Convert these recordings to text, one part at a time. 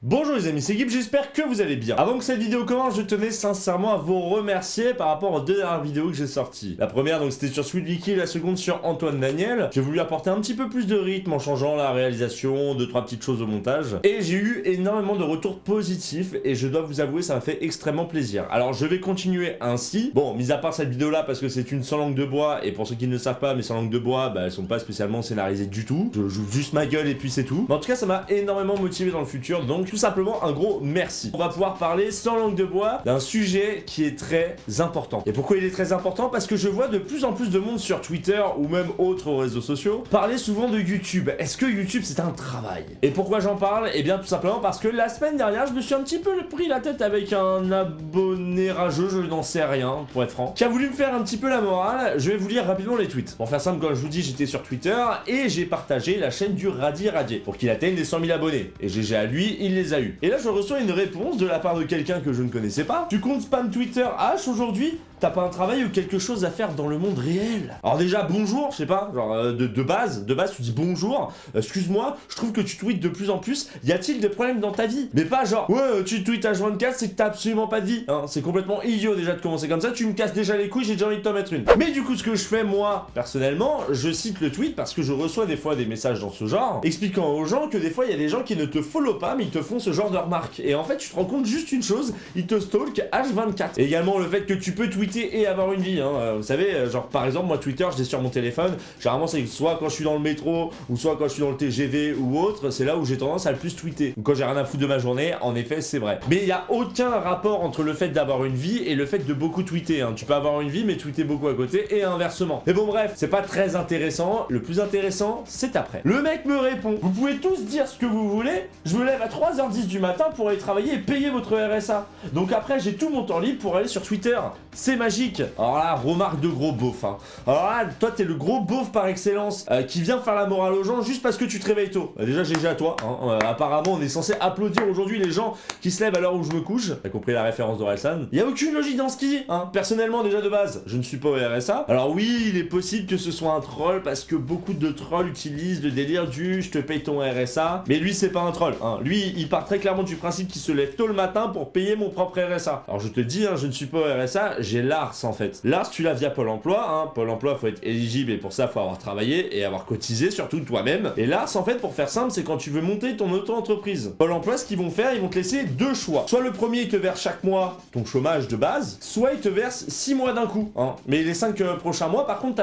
Bonjour les amis, c'est Guib, j'espère que vous allez bien. Avant que cette vidéo commence, je tenais sincèrement à vous remercier par rapport aux deux dernières vidéos que j'ai sorties. La première donc c'était sur Sweet Vicky, la seconde sur Antoine Daniel. J'ai voulu apporter un petit peu plus de rythme en changeant la réalisation, 2-3 petites choses au montage. Et j'ai eu énormément de retours positifs et je dois vous avouer, ça m'a fait extrêmement plaisir. Alors je vais continuer ainsi. Bon, mis à part cette vidéo là parce que c'est une sans langue de bois, et pour ceux qui ne le savent pas, mes sans langue de bois, bah elles sont pas spécialement scénarisées du tout. Je joue juste ma gueule et puis c'est tout. Mais en tout cas, ça m'a énormément motivé dans le futur, donc tout simplement un gros merci. On va pouvoir parler sans langue de bois d'un sujet qui est très important. Et pourquoi il est très important? Parce que je vois de plus en plus de monde sur Twitter ou même autres réseaux sociaux parler souvent de YouTube. Est-ce que YouTube c'est un travail? Et pourquoi j'en parle? Eh bien tout simplement parce que la semaine dernière, je me suis un petit peu pris la tête avec un abonné rageux, je n'en sais rien pour être franc, qui a voulu me faire un petit peu la morale. Je vais vous lire rapidement les tweets. Pour faire simple, comme je vous dis, j'étais sur Twitter et j'ai partagé la chaîne du Radi Radier pour qu'il atteigne les 100 000 abonnés. Et GG à lui, il les a eu. Et là je reçois une réponse de la part de quelqu'un que je ne connaissais pas. Tu comptes spam Twitter H aujourd'hui? T'as pas un travail ou quelque chose à faire dans le monde réel? Alors déjà bonjour, je sais pas, genre de base tu dis bonjour, excuse-moi, je trouve que tu tweets de plus en plus, y a-t-il des problèmes dans ta vie? Mais pas genre, ouais tu tweets H24, c'est que t'as absolument pas de vie, hein, c'est complètement idiot déjà de commencer comme ça, tu me casses déjà les couilles, j'ai déjà envie de t'en mettre une. Mais du coup ce que je fais moi, personnellement, je cite le tweet parce que je reçois des fois des messages dans ce genre, expliquant aux gens que des fois il y a des gens qui ne te follow pas mais ils te font ce genre de remarques. Et en fait tu te rends compte juste une chose, ils te stalk H24. Et également le fait que tu peux tweeter et avoir une vie, hein. Vous savez, genre par exemple moi Twitter je l'ai sur mon téléphone, généralement c'est soit quand je suis dans le métro ou soit quand je suis dans le TGV ou autre, c'est là où j'ai tendance à le plus tweeter. Ou quand j'ai rien à foutre de ma journée, en effet c'est vrai. Mais il n'y a aucun rapport entre le fait d'avoir une vie et le fait de beaucoup tweeter, hein. Tu peux avoir une vie mais tweeter beaucoup à côté et inversement. Mais bon bref, c'est pas très intéressant, le plus intéressant c'est après. Le mec me répond, vous pouvez tous dire ce que vous voulez, je me lève à 3h10 du matin pour aller travailler et payer votre RSA. Donc après j'ai tout mon temps libre pour aller sur Twitter. C'est magique. Alors là, remarque de gros beauf, hein. Alors là, toi t'es le gros beauf par excellence qui vient faire la morale aux gens juste parce que tu te réveilles tôt. Déjà GG à toi, hein. Apparemment on est censé applaudir aujourd'hui les gens qui se lèvent à l'heure où je me couche. T'as compris la référence d'Orelsan? Il y a aucune logique dans ce qu'il dit, hein. Personnellement déjà de base, je ne suis pas au RSA. Alors oui, il est possible que ce soit un troll parce que beaucoup de trolls utilisent le délire du je te paye ton RSA. Mais lui c'est pas un troll, hein. Lui il part très clairement du principe qu'il se lève tôt le matin pour payer mon propre RSA. Alors je te dis, hein, je ne suis pas au RSA, j'ai l'ARS en fait. L'ARS tu l'as via Pôle emploi, hein. Pôle emploi faut être éligible et pour ça faut avoir travaillé et avoir cotisé surtout toi-même. Et l'ARS en fait pour faire simple c'est quand tu veux monter ton auto-entreprise. Pôle emploi ce qu'ils vont faire, ils vont te laisser deux choix. Soit le premier il te verse chaque mois ton chômage de base, soit il te verse 6 mois d'un coup, hein. Mais les 5 prochains mois par contre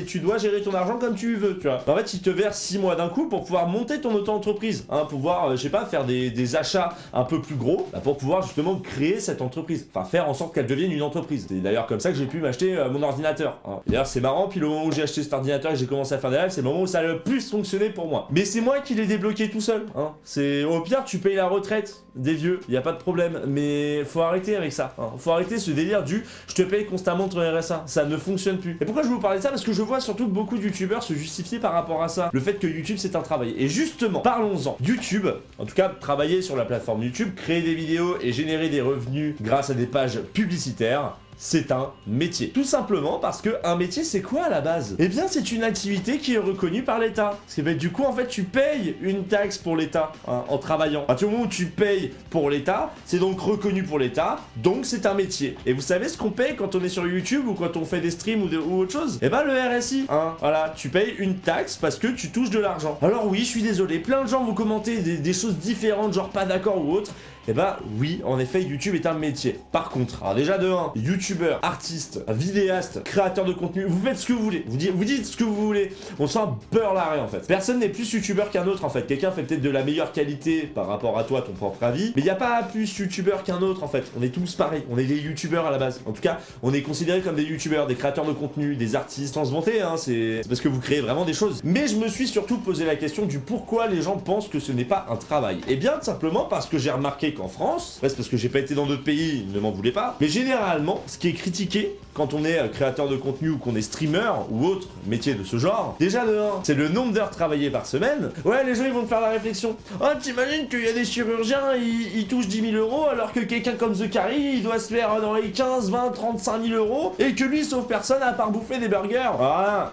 tu dois gérer ton argent comme tu veux, tu vois. En fait il te verse 6 mois d'un coup pour pouvoir monter ton auto-entreprise, hein, pouvoir je sais pas faire des achats un peu plus gros, bah, pour pouvoir justement créer cette entreprise, enfin faire en sorte qu'elle devienne une entreprise. C'est d'ailleurs comme ça que j'ai pu m'acheter mon ordinateur, hein. D'ailleurs c'est marrant, puis le moment où j'ai acheté cet ordinateur et que j'ai commencé à faire des lives, c'est le moment où ça a le plus fonctionné pour moi. Mais c'est moi qui l'ai débloqué tout seul, hein. C'est au pire tu payes la retraite des vieux, y a pas de problème, mais faut arrêter avec ça, hein. Faut arrêter ce délire du je te paye constamment ton RSA, ça ne fonctionne plus. Et pourquoi je vous parlais de ça? Parce que je vois surtout beaucoup de youtubeurs se justifier par rapport à ça, le fait que YouTube c'est un travail. Et justement, parlons-en. YouTube, en tout cas travailler sur la plateforme YouTube, créer des vidéos et générer des revenus grâce à des pages publicitaires, c'est un métier. Tout simplement parce que un métier c'est quoi à la base? Eh bien c'est une activité qui est reconnue par l'État. Parce que bah, du coup en fait tu payes une taxe pour l'État, hein, en travaillant. À partir du moment où tu payes pour l'État, c'est donc reconnu pour l'État, donc c'est un métier. Et vous savez ce qu'on paye quand on est sur YouTube ou quand on fait des streams ou autre chose? Eh ben le RSI, hein, voilà, tu payes une taxe parce que tu touches de l'argent. Alors oui, je suis désolé, plein de gens vont commenter des choses différentes, genre pas d'accord ou autre. Eh bah oui, en effet, YouTube est un métier. Par contre, alors déjà de 1, youtubeur, artiste, vidéaste, créateur de contenu, vous faites ce que vous voulez, vous dites ce que vous voulez, on s'en beurre l'arrêt en fait. Personne n'est plus youtubeur qu'un autre en fait, quelqu'un fait peut-être de la meilleure qualité par rapport à toi, ton propre avis, mais il n'y a pas plus youtubeur qu'un autre en fait, on est tous pareils, on est des youtubeurs à la base. En tout cas, on est considérés comme des youtubeurs, des créateurs de contenu, des artistes, sans se vanter, hein, c'est parce que vous créez vraiment des choses. Mais je me suis surtout posé la question du pourquoi les gens pensent que ce n'est pas un travail. Et bien tout simplement parce que j'ai remarqué qu'en France, c'est parce que j'ai pas été dans d'autres pays, ne m'en voulez pas, mais généralement, ce qui est critiqué, quand on est créateur de contenu ou qu'on est streamer ou autre métier de ce genre, déjà de 1, c'est le nombre d'heures travaillées par semaine. Ouais, les gens ils vont te faire la réflexion. Oh, t'imagines qu'il y a des chirurgiens, ils touchent 10 000 euros alors que quelqu'un comme The Carry, il doit se faire dans les 15, 20, 35 000 euros et que lui sauve personne à part bouffer des burgers. Voilà,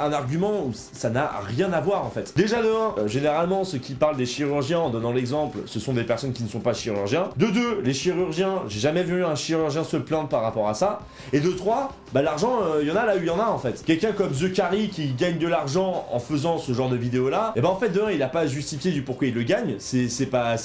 un argument où ça n'a rien à voir en fait. Déjà de 1, généralement ceux qui parlent des chirurgiens en donnant l'exemple, ce sont des personnes qui ne sont pas chirurgiens. De 2, les chirurgiens, j'ai jamais vu un chirurgien se plaindre par rapport à ça. Et de 3, bah l'argent, il y en a là où il y en a en fait. Quelqu'un comme The Carry qui gagne de l'argent en faisant ce genre de vidéo là, et bah en fait de 1, il a pas à justifier du pourquoi il le gagne, c'est pas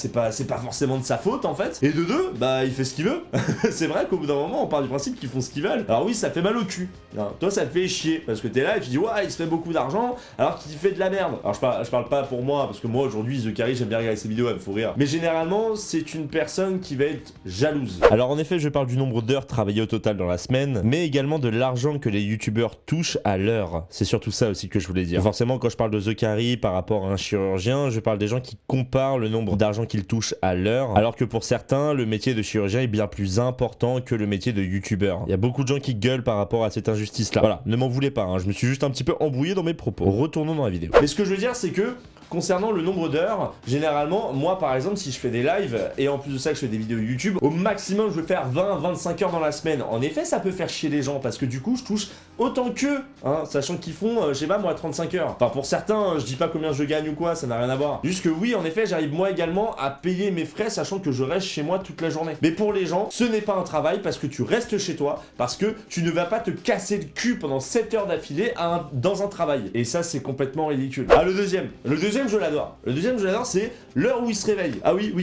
forcément de sa faute en fait. Et de 2, bah il fait ce qu'il veut. C'est vrai qu'au bout d'un moment on part du principe qu'ils font ce qu'ils veulent. Alors oui, ça fait mal au cul. Hein. Toi ça te fait chier parce que t'es là et tu dis ouais, il se fait beaucoup d'argent alors qu'il fait de la merde. Alors je parle pas pour moi parce que moi aujourd'hui The Carry, j'aime bien regarder ses vidéos, elle me faut rire. Mais généralement c'est une personne qui va être jalouse. Alors en effet, je parle du nombre d'heures travaillées au total dans la semaine, mais également de l'argent que les youtubeurs touchent à l'heure. C'est surtout ça aussi que je voulais dire. Forcément, quand je parle de The Carry par rapport à un chirurgien, je parle des gens qui comparent le nombre d'argent qu'ils touchent à l'heure, alors que pour certains, le métier de chirurgien est bien plus important que le métier de youtubeur. Il y a beaucoup de gens qui gueulent par rapport à cette injustice-là. Voilà, ne m'en voulez pas, hein, je me suis juste un petit peu embrouillé dans mes propos. Retournons dans la vidéo. Mais ce que je veux dire, c'est que concernant le nombre d'heures, généralement, moi par exemple, si je fais des lives et en plus de ça que je fais des vidéos YouTube, au maximum je vais faire 20-25 heures dans la semaine. En effet, ça peut faire chier les gens parce que du coup, je touche autant qu'eux, hein, sachant qu'ils font, je sais pas moi, 35 heures. Enfin, pour certains, je dis pas combien je gagne ou quoi, ça n'a rien à voir. Juste que oui, en effet, j'arrive moi également à payer mes frais, sachant que je reste chez moi toute la journée. Mais pour les gens, ce n'est pas un travail parce que tu restes chez toi, parce que tu ne vas pas te casser le cul pendant 7 heures d'affilée dans un travail. Et ça, c'est complètement ridicule. Ah, le deuxième, je l'adore. Le deuxième, je l'adore, c'est l'heure où il se réveille. Ah oui,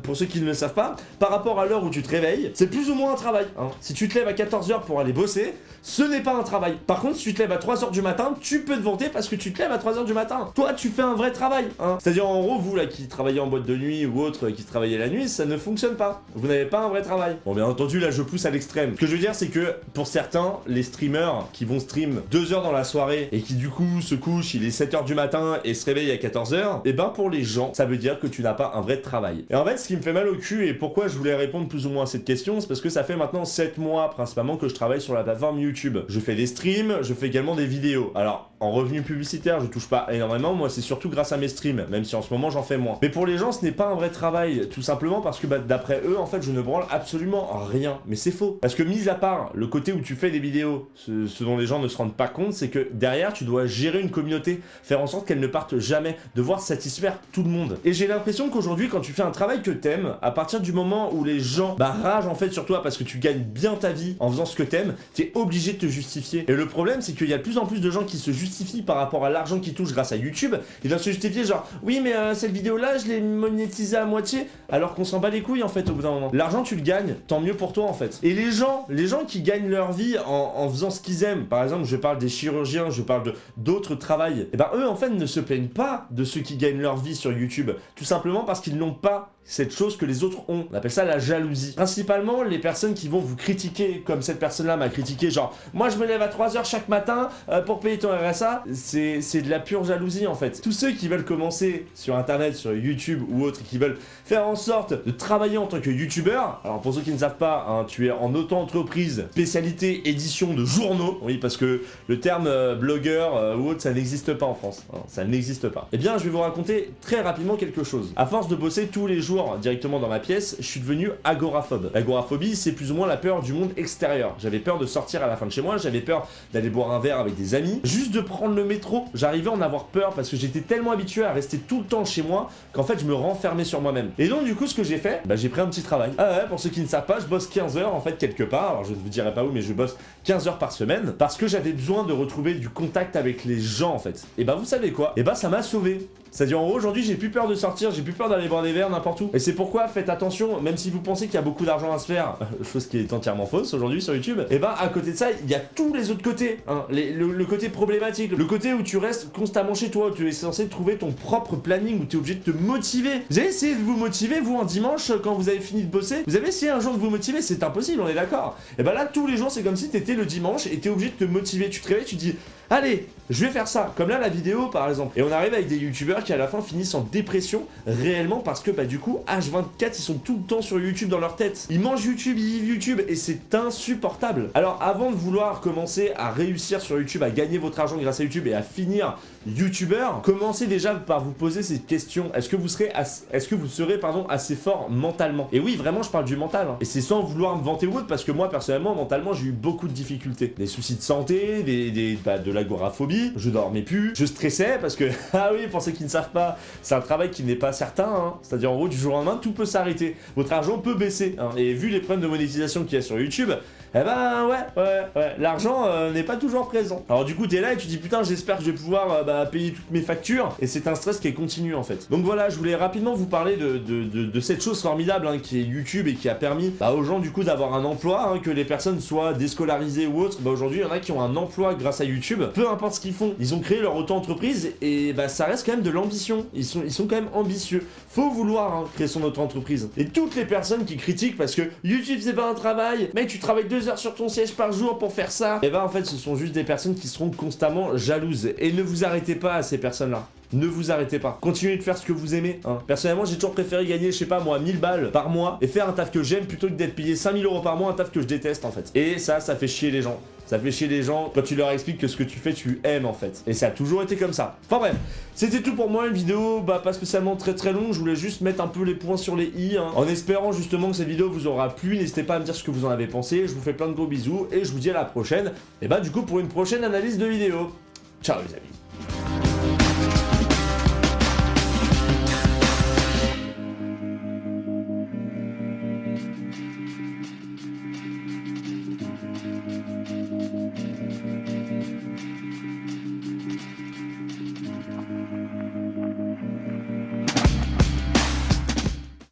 pour ceux qui ne le savent pas, par rapport à l'heure où tu te réveilles, c'est plus ou moins un travail. Hein. Si tu te lèves à 14h pour aller bosser, ce n'est pas un travail. Par contre, si tu te lèves à 3h du matin, tu peux te vanter parce que tu te lèves à 3h du matin. Toi, tu fais un vrai travail. Hein. C'est-à-dire, en gros, vous là qui travaillez en boîte de nuit ou autre qui travaillez la nuit, ça ne fonctionne pas. Vous n'avez pas un vrai travail. Bon, bien entendu, là, je pousse à l'extrême. Ce que je veux dire, c'est que pour certains, les streamers qui vont stream 2 heures dans la soirée et qui du coup se couchent, il est 7h du matin et se réveillent à 14h, et ben pour les gens, ça veut dire que tu n'as pas un vrai travail. Et en fait, ce qui me fait mal au cul et pourquoi je voulais répondre plus ou moins à cette question, c'est parce que ça fait maintenant 7 mois principalement que je travaille sur la plateforme YouTube. Je fais des streams, je fais également des vidéos. Alors, en revenus publicitaires, je touche pas énormément, moi c'est surtout grâce à mes streams, même si en ce moment j'en fais moins. Mais pour les gens, ce n'est pas un vrai travail, tout simplement parce que d'après eux, en fait, je ne branle absolument rien. Mais c'est faux. Parce que mis à part le côté où tu fais des vidéos, ce dont les gens ne se rendent pas compte, c'est que derrière, tu dois gérer une communauté, faire en sorte qu'elle ne parte jamais, devoir satisfaire tout le monde. Et j'ai l'impression qu'aujourd'hui, quand tu fais un travail que t'aimes, à partir du moment où les gens ragent en fait sur toi parce que tu gagnes bien ta vie en faisant ce que t'aimes, t'es obligé de te justifier. Et le problème, c'est qu'il y a de plus en plus de gens qui se justifient par rapport à l'argent qu'ils touchent grâce à YouTube. Ils doivent se justifier genre, oui mais cette vidéo là, je l'ai monétisée à moitié, alors qu'on s'en bat les couilles en fait au bout d'un moment. L'argent tu le gagnes, tant mieux pour toi en fait. Et les gens qui gagnent leur vie en faisant ce qu'ils aiment, par exemple je parle des chirurgiens, je parle d'autres travails, et ben eux en fait ne se plaignent pas de ceux qui gagnent leur vie sur YouTube, tout simplement parce qu'ils n'ont pas cette chose que les autres ont. On appelle ça la jalousie. Principalement les personnes qui vont vous critiquer, comme cette personne-là m'a critiqué, genre moi je me lève à 3h chaque matin pour payer ton RSA, c'est de la pure jalousie en fait. Tous ceux qui veulent commencer sur internet, sur YouTube ou autre, qui veulent faire en sorte de travailler en tant que youtubeur, alors pour ceux qui ne savent pas, hein, tu es en auto-entreprise, spécialité édition de journaux, oui parce que le terme blogueur ou autre ça n'existe pas en France, hein, ça n'existe pas. Eh bien je vais vous raconter très rapidement quelque chose. À force de bosser tous les jours directement dans ma pièce, je suis devenu agoraphobe. L'agoraphobie, c'est plus ou moins la peur du monde extérieur. J'avais peur de sortir à la fin de chez moi, j'avais peur d'aller boire un verre avec des amis, juste de prendre le métro, j'arrivais à en avoir peur parce que j'étais tellement habitué à rester tout le temps chez moi qu'en fait je me renfermais sur moi-même. Et donc du coup ce que j'ai fait, j'ai pris un petit travail. Ah ouais, pour ceux qui ne savent pas, je bosse 15 heures en fait quelque part, alors je ne vous dirai pas où mais je bosse 15 heures par semaine parce que j'avais besoin de retrouver du contact avec les gens en fait. Et vous savez quoi? Et ça m'a sauvé. C'est-à-dire en gros aujourd'hui j'ai plus peur de sortir, j'ai plus peur d'aller boire des verres n'importe où. Et c'est pourquoi faites attention, même si vous pensez qu'il y a beaucoup d'argent à se faire, chose qui est entièrement fausse aujourd'hui sur YouTube, et à côté de ça il y a tous les autres côtés, hein, le côté problématique, le côté où tu restes constamment chez toi, où tu es censé trouver ton propre planning, où tu es obligé de te motiver. Vous avez essayé de vous motiver vous un dimanche quand vous avez fini de bosser? Vous avez essayé un jour de vous motiver? C'est impossible, on est d'accord. Et là tous les jours c'est comme si t'étais le dimanche et t'es obligé de te motiver, tu te réveilles, tu te dis allez, je vais faire ça, comme là la vidéo par exemple. Et on arrive avec des youtubeurs qui à la fin finissent en dépression, réellement parce que bah du coup, H24 ils sont tout le temps sur YouTube dans leur tête. Ils mangent YouTube, ils vivent YouTube et c'est insupportable. Alors avant de vouloir commencer à réussir sur YouTube, à gagner votre argent grâce à YouTube et à finir youtubeur, commencez déjà par vous poser ces questions. Est-ce que vous serez assez fort mentalement? Et oui, vraiment je parle du mental. Hein. Et c'est sans vouloir me vanter ou autre, parce que moi personnellement, mentalement, j'ai eu beaucoup de difficultés. Des soucis de santé, de l'agoraphobie, je dormais plus, je stressais parce que, ah oui, pour ceux qui ne savent pas, c'est un travail qui n'est pas certain. Hein. C'est-à-dire en gros, du jour au lendemain, tout peut s'arrêter. Votre argent peut baisser. Hein. Et vu les problèmes de monétisation qu'il y a sur YouTube, eh ben ouais, l'argent n'est pas toujours présent. Alors du coup t'es là et tu dis putain j'espère que je vais pouvoir payer toutes mes factures, et c'est un stress qui est continu en fait. Donc voilà, je voulais rapidement vous parler de cette chose formidable hein, qui est YouTube et qui a permis aux gens du coup d'avoir un emploi, hein, que les personnes soient déscolarisées ou autres. Aujourd'hui il y en a qui ont un emploi grâce à YouTube, peu importe ce qu'ils font, ils ont créé leur auto-entreprise et ça reste quand même de l'ambition, ils sont quand même ambitieux. Faut vouloir créer son auto-entreprise. Et toutes les personnes qui critiquent parce que YouTube c'est pas un travail, mec tu travailles 2 heures sur ton siège par jour pour faire ça, et en fait ce sont juste des personnes qui seront constamment jalouses. Et ne vous arrêtez pas à ces personnes là. Ne vous arrêtez pas. Continuez de faire ce que vous aimez. Hein. Personnellement, j'ai toujours préféré gagner, je sais pas moi, 1000 balles par mois et faire un taf que j'aime plutôt que d'être payé 5000 € par mois, un taf que je déteste en fait. Et ça fait chier les gens. Ça fait chier les gens quand tu leur expliques que ce que tu fais, tu aimes en fait. Et ça a toujours été comme ça. Enfin bref, c'était tout pour moi. Une vidéo pas spécialement très longue. Je voulais juste mettre un peu les points sur les i. Hein, en espérant justement que cette vidéo vous aura plu. N'hésitez pas à me dire ce que vous en avez pensé. Je vous fais plein de gros bisous et je vous dis à la prochaine. Et du coup pour une prochaine analyse de vidéo. Ciao les amis.